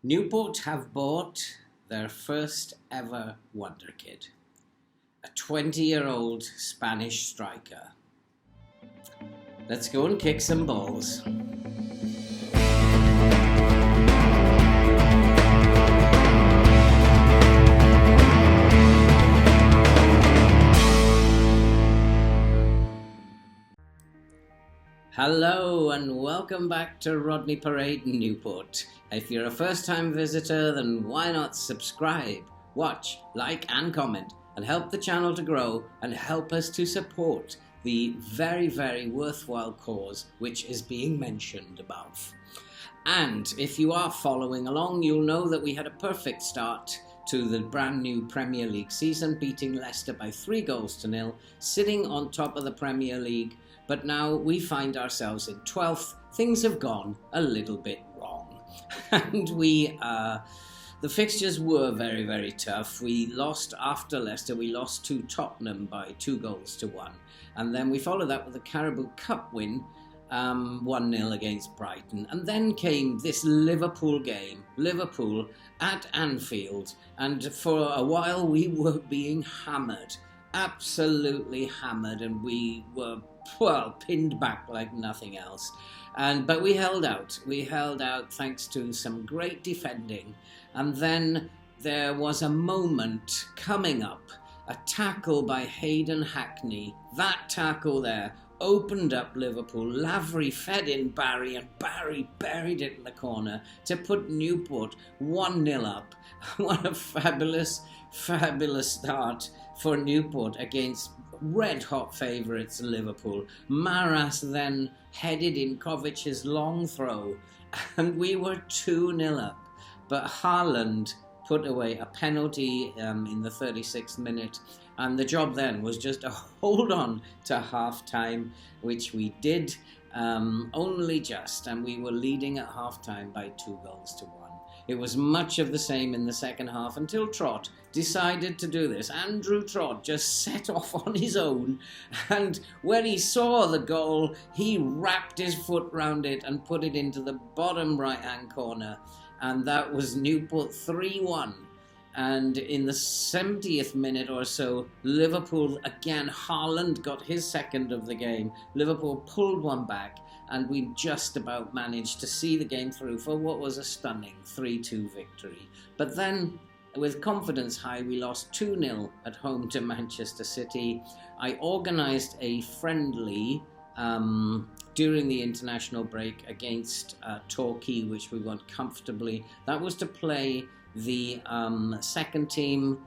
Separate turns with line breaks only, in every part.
Newport have bought their first ever Wonderkid, a 20-year-old Spanish striker. Let's go and kick some balls. Hello and welcome back to Rodney Parade in Newport. If you're a first-time visitor, then why not subscribe, watch, like and comment and help the channel to grow and help us to support the very, very worthwhile cause which is being mentioned above. And if you are following along, you'll know that we had a perfect start to the brand new Premier League season, beating Leicester by 3-0, sitting on top of the Premier League. But now we find ourselves in 12th. Things have gone a little bit wrong. And the fixtures were very, very tough. We lost after Leicester. We lost to Tottenham by 2-1. And then we followed that with a Carabao Cup win, 1-0 against Brighton. And then came this Liverpool game, Liverpool at Anfield. And for a while we were being hammered, absolutely hammered. And we were pinned back like nothing else. But we held out. We held out thanks to some great defending. And then there was a moment coming up, a tackle by Hayden Hackney. That tackle there opened up Liverpool. Lavery fed in Barry, and Barry buried it in the corner to put Newport 1-0 up. What a fabulous, fabulous start for Newport against red-hot favourites Liverpool. Maras then headed in Kovic's long throw, and we were 2-0 up. But Haaland put away a penalty in the 36th minute, and the job then was just to hold on to half-time, which we did only just, and we were leading at half-time by 2-1. It was much of the same in the second half until Trott decided to do this. Andrew Trott just set off on his own, and when he saw the goal, he wrapped his foot round it and put it into the bottom right-hand corner, and that was Newport 3-1. And in the 70th minute or so, Liverpool again, Haaland got his second of the game. Liverpool pulled one back, and we just about managed to see the game through for what was a stunning 3-2 victory. But then, with confidence high, we lost 2-0 at home to Manchester City. I organised a friendly during the international break against Torquay, which we won comfortably. That was to play the second team,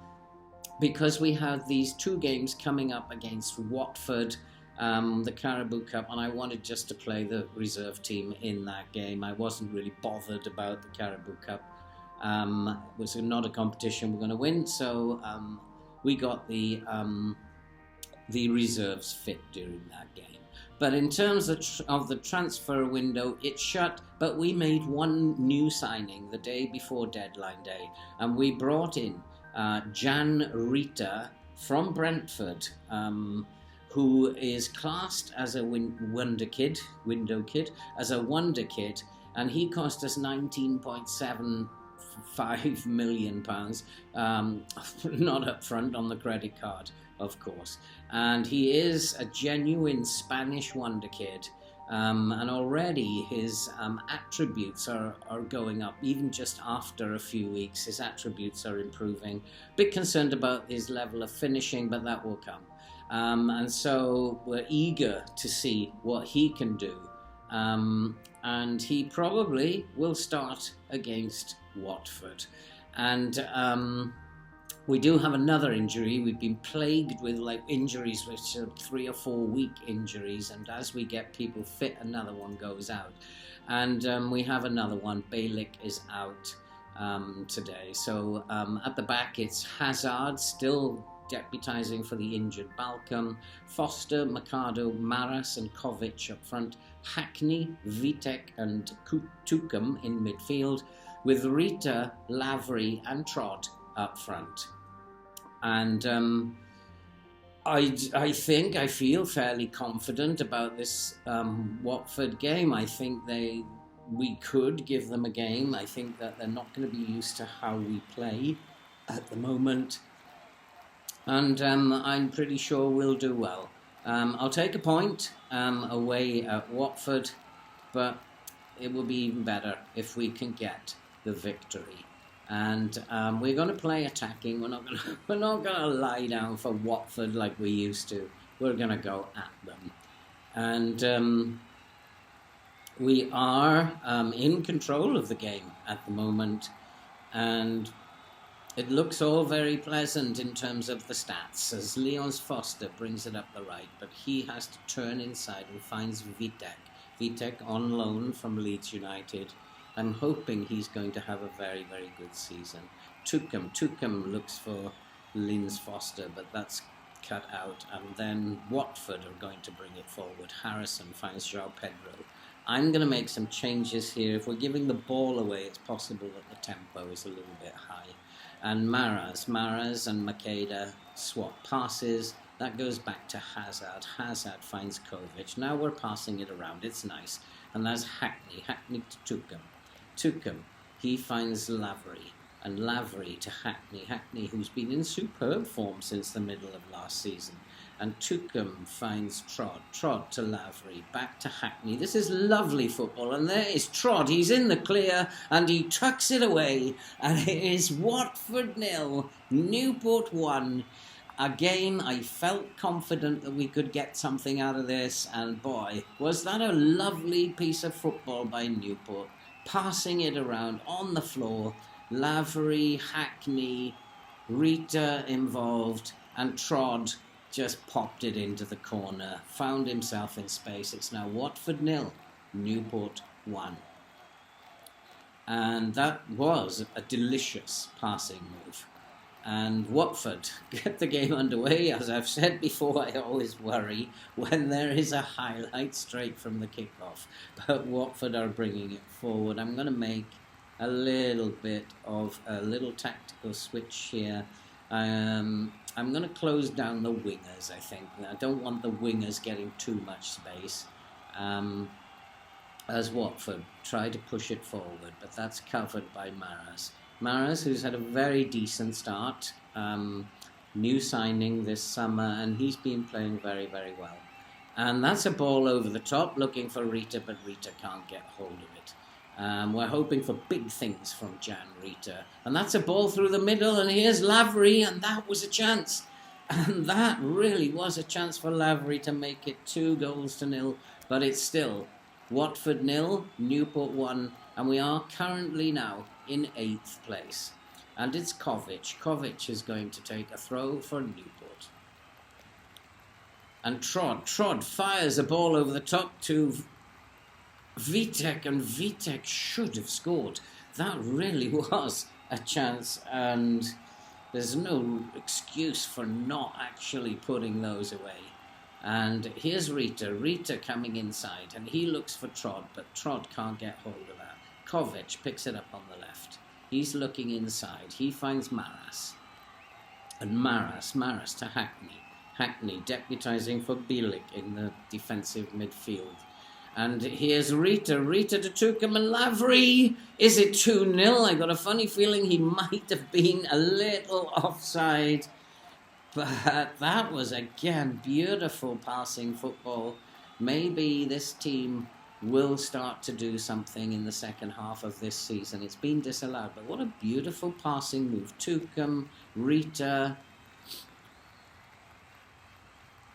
because we have these two games coming up against Watford, the Carabao Cup, and I wanted just to play the reserve team in that game. I wasn't really bothered about the Carabao Cup. It was not a competition we're going to win, so we got the reserves fit during that game. But in terms of the transfer window, it shut, but we made one new signing the day before deadline day, and we brought in Jan Rita from Brentford, who is classed as a window kid, and he cost us £19.75 million, not up front on the credit card, of course. And he is a genuine Spanish Wonderkid, and already his attributes are going up. Even just after a few weeks, his attributes are improving. Bit concerned about his level of finishing, but that will come. And so we're eager to see what he can do. And he probably will start against Watford. And we do have another injury. We've been plagued with injuries which are 3 or 4 week injuries, and as we get people fit, another one goes out. And we have another one. Balick is out today. So at the back it's Hazard still deputising for the injured Balcom, Foster, Mercado, Maras and Kovic up front, Hackney, Vitek and Tuchum in midfield, with Rita, Lavery and Trott up front. And I think I feel fairly confident about this Watford game. I think we could give them a game. I think that they're not going to be used to how we play at the moment. And I'm pretty sure we'll do well. I'll take a point away at Watford, but it will be even better if we can get the victory. And we're going to play attacking. We're not going to lie down for Watford like we used to. We're going to go at them. And we are in control of the game at the moment. And it looks all very pleasant in terms of the stats, as Leon's Foster brings it up the right, but he has to turn inside and finds Vitek. Vitek on loan from Leeds United. I'm hoping he's going to have a very, very good season. Tuchum looks for Linz Foster, but that's cut out. And then Watford are going to bring it forward. Harrison finds João Pedro. I'm going to make some changes here. If we're giving the ball away, it's possible that the tempo is a little bit high. And Maras and Makeda swap passes. That goes back to Hazard. Hazard finds Kovic. Now we're passing it around. It's nice. And that's Hackney. Hackney to Tuchum. He finds Lavery. And Lavery to Hackney. Hackney, who's been in superb form since the middle of last season. And Tuchum finds Trod. Trod to Lavery. Back to Hackney. This is lovely football. And there is Trod. He's in the clear. And he tucks it away. And it is Watford 0. Newport 1. Again, I felt confident that we could get something out of this. And boy, was that a lovely piece of football by Newport. Passing it around on the floor. Lavery, Hackney, Rita involved. And Trod just popped it into the corner, found himself in space. It's now Watford 0, Newport 1. And that was a delicious passing move. And Watford get the game underway. As I've said before, I always worry when there is a highlight straight from the kickoff. But Watford are bringing it forward. I'm going to make a little bit of a little tactical switch here. I'm going to close down the wingers, I think. I don't want the wingers getting too much space. As Watford try to push it forward, but that's covered by Maras. Maras, who's had a very decent start, new signing this summer, and he's been playing very, very well. And that's a ball over the top, looking for Rita, but Rita can't get hold of it. We're hoping for big things from Jan Rita. And that's a ball through the middle, and here's Lavery, and that was a chance. And that really was a chance for Lavery to make it 2-0, but it's still Watford 0, Newport 1, and we are currently now in 8th place. And it's Kovic. Kovic is going to take a throw for Newport. And Trod fires a ball over the top to Vitek, and Vitek should have scored. That really was a chance, and there's no excuse for not actually putting those away. And here's Rita coming inside, and he looks for Trod, but Trod can't get hold of that. Kovic picks it up on the left. He's looking inside. He finds Maras. And Maras to Hackney. Hackney deputising for Bielik in the defensive midfield. And here's Rita to Tuchum and Lavery. Is it 2-0? I got a funny feeling he might have been a little offside. But that was, again, beautiful passing football. Maybe this team will start to do something in the second half of this season. It's been disallowed, but what a beautiful passing move. Tuchum, Rita,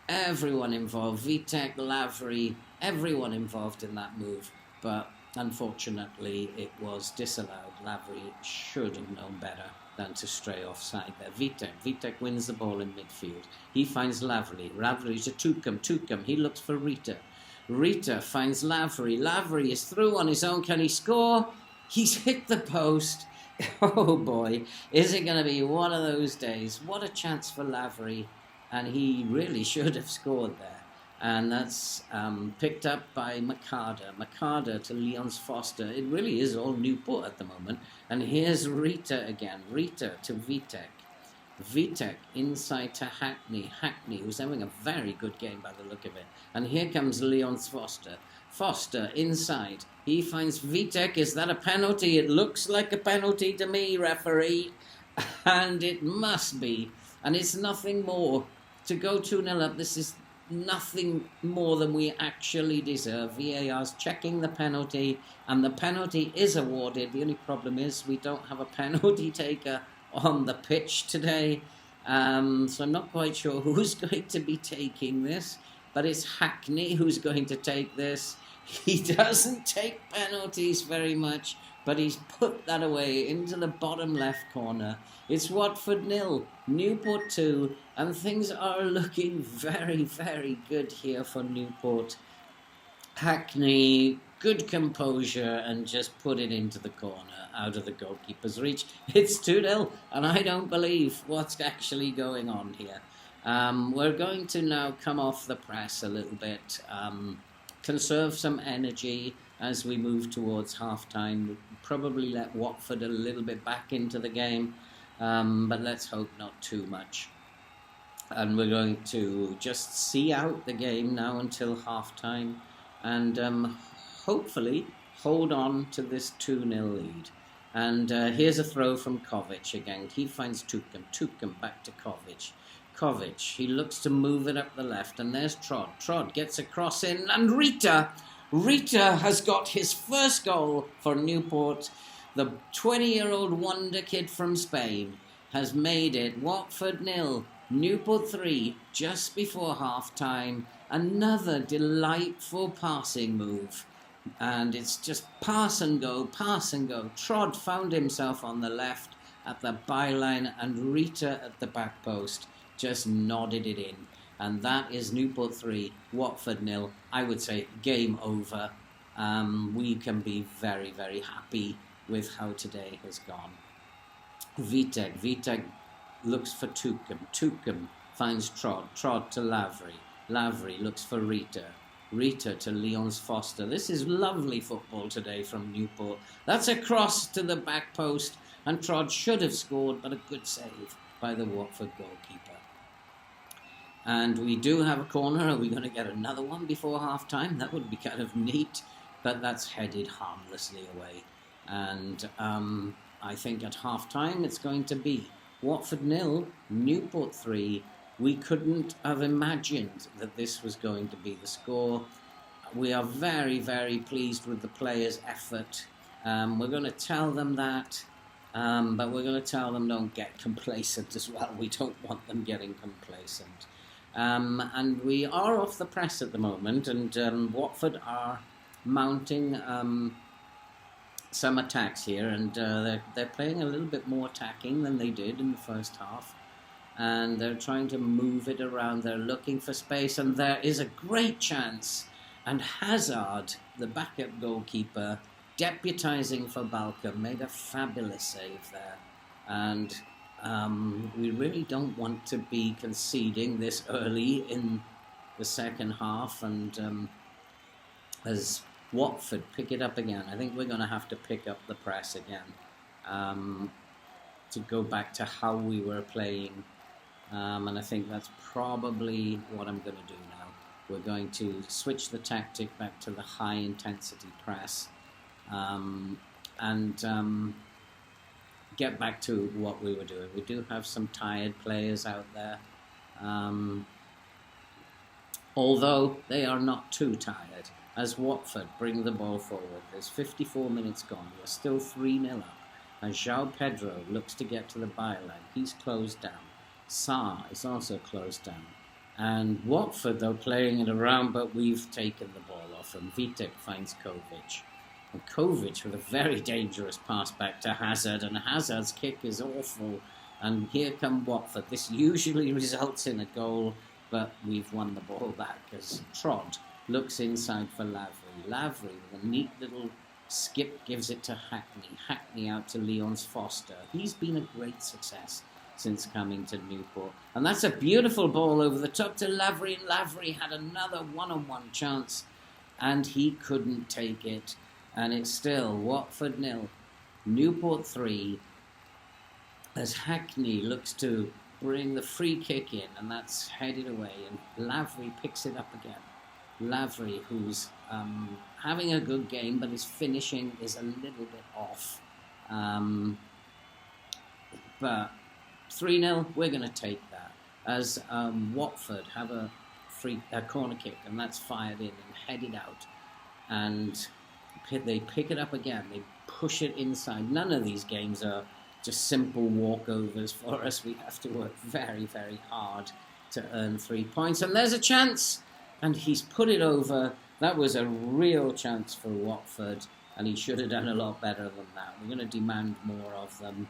everyone involved. Vitek, Lavery, everyone involved in that move. But unfortunately, it was disallowed. Lavery should have known better than to stray offside there. Vitek wins the ball in midfield. He finds Lavery to Tuchum. He looks for Rita. Rita finds Lavery. Lavery is through on his own. Can he score? He's hit the post. Oh boy, is it going to be one of those days? What a chance for Lavery. And he really should have scored there. And that's picked up by Makada to Leon's Foster. It really is all Newport at the moment. And here's Rita again. Rita to Vitek. Vitek inside to Hackney. Hackney, who's having a very good game by the look of it. And here comes Leon's Foster. Foster inside. He finds Vitek. Is that a penalty? It looks like a penalty to me, referee. And it must be. And it's nothing more. To go 2-0 up, this is nothing more than we actually deserve. VAR's checking the penalty, and the penalty is awarded. The only problem is we don't have a penalty taker on the pitch today. So I'm not quite sure who's going to be taking this, but it's Hackney who's going to take this. He doesn't take penalties very much, but he's put that away into the bottom left corner. It's Watford 0, Newport 2, and things are looking very, very good here for Newport. Hackney, good composure, and just put it into the corner, out of the goalkeeper's reach. It's 2-0, and I don't believe what's actually going on here. We're going to now come off the press a little bit, conserve some energy as we move towards half-time. We'll probably let Watford a little bit back into the game, but let's hope not too much. And we're going to just see out the game now until half-time, and hopefully hold on to this 2-0 lead. And here's a throw from Kovic again. He finds Tukum back to Kovic. He looks to move it up the left, and there's Trod. Trod gets a cross in, and Rita has got his first goal for Newport. The 20-year-old Wonderkid from Spain has made it. Watford 0, Newport 3, just before half-time. Another delightful passing move. And it's just pass and go. Trod found himself on the left at the byline, and Rita at the back post just nodded it in. And that is Newport 3, Watford 0. I would say game over. We can be very, very happy with how today has gone. Vitek looks for Tukum finds Trod to Lavry looks for Rita to Leon's Foster. This is lovely football today from Newport. That's a cross to the back post, and Trod should have scored, but a good save by the Watford goalkeeper. And we do have a corner. Are we going to get another one before half-time? That would be kind of neat, but that's headed harmlessly away. And I think at half-time it's going to be Watford 0, Newport 3. We couldn't have imagined that this was going to be the score. We are very, very pleased with the players' effort. We're going to tell them that, but we're going to tell them don't get complacent as well. We don't want them getting complacent. And we are off the press at the moment, and Watford are mounting some attacks here, and they're playing a little bit more attacking than they did in the first half. And they're trying to move it around. They're looking for space, and there is a great chance. And Hazard, the backup goalkeeper, deputising for Balcom, made a fabulous save there. And we really don't want to be conceding this early in the second half. And as Watford pick it up again, I think we're going to have to pick up the press again to go back to how we were playing. And I think that's probably what I'm going to do now. We're going to switch the tactic back to the high-intensity press and get back to what we were doing. We do have some tired players out there, although they are not too tired, as Watford bring the ball forward. There's 54 minutes gone. We're still 3-0 up, and João Pedro looks to get to the byline. He's closed down. Sarr is also closed down. And Watford, though, playing it around, but we've taken the ball off him. Vitek finds Kovic. And Kovic with a very dangerous pass back to Hazard, and Hazard's kick is awful. And here come Watford. This usually results in a goal, but we've won the ball back as Trod looks inside for Lavry. Lavry with a neat little skip gives it to Hackney. Hackney out to Leon's Foster. He's been a great success since coming to Newport. And that's a beautiful ball over the top to Lavry, and Lavry had another one-on-one chance, and he couldn't take it. And it's still Watford 0, Newport 3, as Hackney looks to bring the free kick in, and that's headed away, and Lavry picks it up again. Lavry, who's having a good game, but his finishing is a little bit off. But 3-0, we're going to take that. As Watford have a corner kick, and that's fired in and headed out. And they pick it up again. They push it inside. None of these games are just simple walkovers for us. We have to work very, very hard to earn 3 points. And there's a chance. And he's put it over. That was a real chance for Watford. And he should have done a lot better than that. We're going to demand more of them.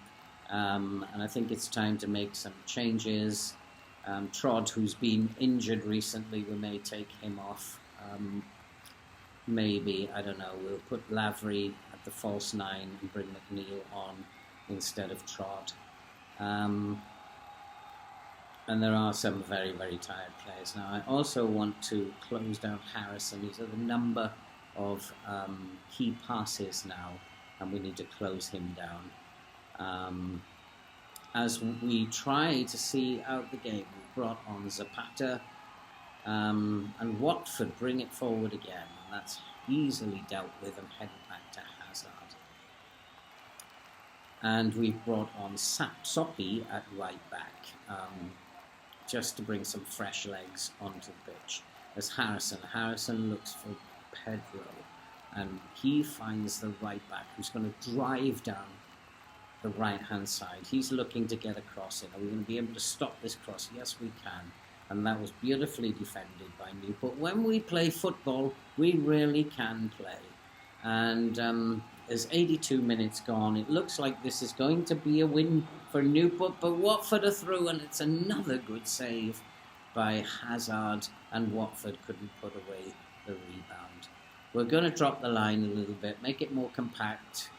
And I think it's time to make some changes. Trod, who's been injured recently, we may take him off. Maybe, I don't know, we'll put Lavery at the false 9 and bring McNeil on instead of Trod. And there are some very, very tired players. Now, I also want to close down Harrison. He's at a number of key passes now, and we need to close him down. As we try to see out the game, we brought on Zapata, and Watford bring it forward again, and that's easily dealt with and headed back to Hazard. And we've brought on Soppy at right back, just to bring some fresh legs onto the pitch. As Harrison looks for Pedro, and he finds the right back who's going to drive down the right-hand side. He's looking to get a cross in. Are we going to be able to stop this cross? Yes, we can. And that was beautifully defended by Newport. When we play football, we really can play. And there's 82 minutes gone. It looks like this is going to be a win for Newport, but Watford are through, and it's another good save by Hazard, and Watford couldn't put away the rebound. We're going to drop the line a little bit, make it more compact,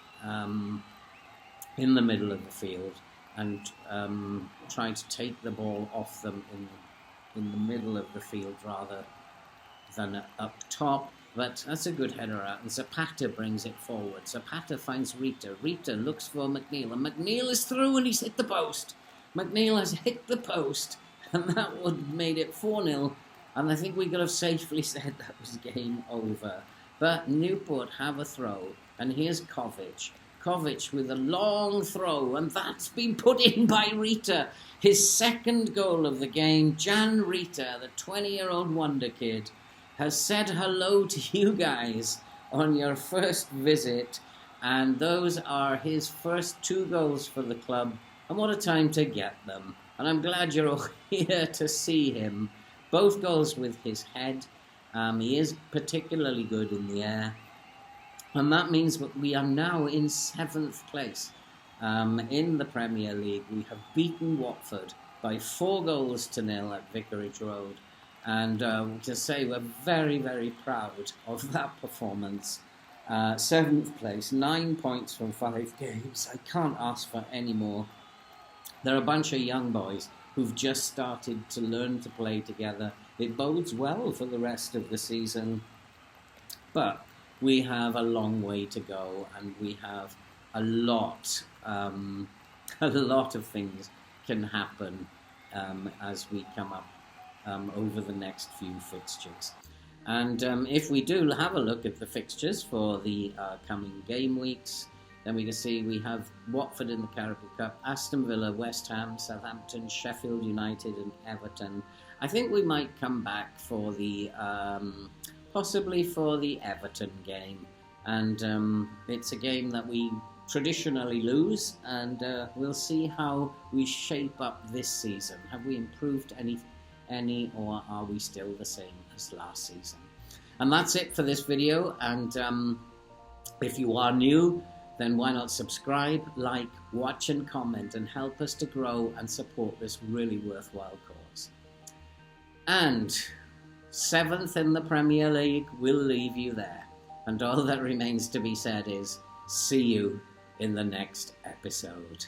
in the middle of the field, and trying to take the ball off them in the middle of the field rather than up top. But that's a good header out, and Zapata brings it forward. Zapata finds Rita. Rita looks for McNeil, and McNeil is through, and he's hit the post. McNeil has hit the post, and that would have made it 4-0, and I think we could have safely said that was game over. But Newport have a throw, and here's Kovic. Kovic with a long throw, and that's been put in by Rita. His second goal of the game. Jan Rita, the 20-year-old Wonderkid, has said hello to you guys on your first visit, and those are his first 2 goals for the club, and what a time to get them. And I'm glad you're all here to see him. Both goals with his head. He is particularly good in the air. And that means that we are now in 7th place in the Premier League. We have beaten Watford by 4-0 at Vicarage Road. And to say we're very, very proud of that performance. 7th place, 9 points from 5 games. I can't ask for any more. They're a bunch of young boys who've just started to learn to play together. It bodes well for the rest of the season. But we have a long way to go, and we have a lot of things can happen as we come up over the next few fixtures. And if we do have a look at the fixtures for the coming game weeks, then we can see we have Watford in the Carabao Cup, Aston Villa, West Ham, Southampton, Sheffield United and Everton. I think we might come back for the possibly for the Everton game, and it's a game that we traditionally lose, and we'll see how we shape up this season. Have we improved any, or are we still the same as last season? And that's it for this video, and if you are new, then why not subscribe, like, watch and comment, and help us to grow and support this really worthwhile cause. And 7th in the Premier League will leave you there. And all that remains to be said is, see you in the next episode.